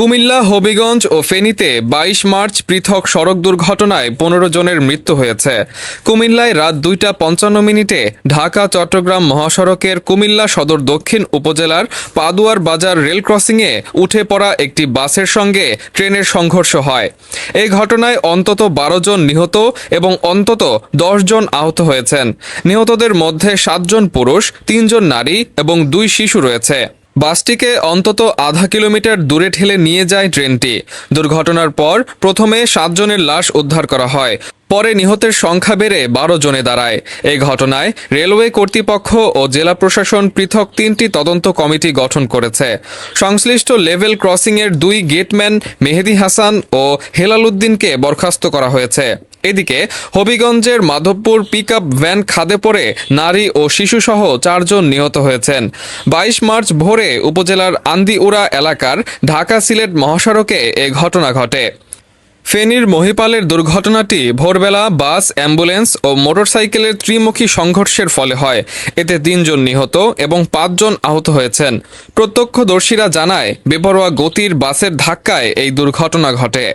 কুমিল্লা, হবিগঞ্জ ও ফেনীতে ২২ মার্চ পৃথক সড়ক দুর্ঘটনায় ১৫ জনের মৃত্যু হয়েছে। কুমিল্লায় রাত ২টা ৫৫ মিনিটে ঢাকা-চট্টগ্রাম মহাসড়কের কুমিল্লা সদর দক্ষিণ উপজেলার পাদুয়ার বাজার রেল ক্রসিংয়ে উঠে পড়া একটি বাসের সঙ্গে ট্রেনের সংঘর্ষ হয়। এই ঘটনায় অন্তত ১২ জন নিহত এবং অন্তত ১০ জন আহত হয়েছেন। নিহতদের মধ্যে ৭ জন পুরুষ, ৩ জন নারী এবং ২ শিশু রয়েছে। বাসটিকে অন্তত আধা কিলোমিটার দূরে ঠেলে নিয়ে যায় ট্রেনটি। দুর্ঘটনার পর প্রথমে ৭ জনের লাশ উদ্ধার করা হয়, পরে নিহতের সংখ্যা বেড়ে ১২ জনে দাঁড়ায়। এই ঘটনায় রেলওয়ে কর্তৃপক্ষ ও জেলা প্রশাসন পৃথক ৩টি তদন্ত কমিটি গঠন করেছে। সংশ্লিষ্ট লেভেল ক্রসিংয়ের ২ গেটম্যান মেহেদী হাসান ও হেলাল উদ্দিনকে বরখাস্ত করা হয়েছে। এদিকে হবিগঞ্জের মাধবপুর পিকআপ ভ্যান খাদে পড়ে নারী ও শিশুসহ ৪ জন নিহত হয়েছেন। ২২ মার্চ ভোরে উপজেলার আন্দিউরা এলাকার ঢাকা-সিলেট মহাসড়কে এ ঘটনা ঘটে। ফেনীর মহিপালের দুর্ঘটনাটি ভোরবেলা বাস, অ্যাম্বুলেন্স ও মোটরসাইকেলের ত্রিমুখী সংঘর্ষের ফলে হয়। এতে ৩ জন নিহত এবং ৫ জন আহত হয়েছেন। প্রত্যক্ষদর্শীরা জানায়, বেপরোয়া গতির বাসের ধাক্কায় এই দুর্ঘটনা ঘটে।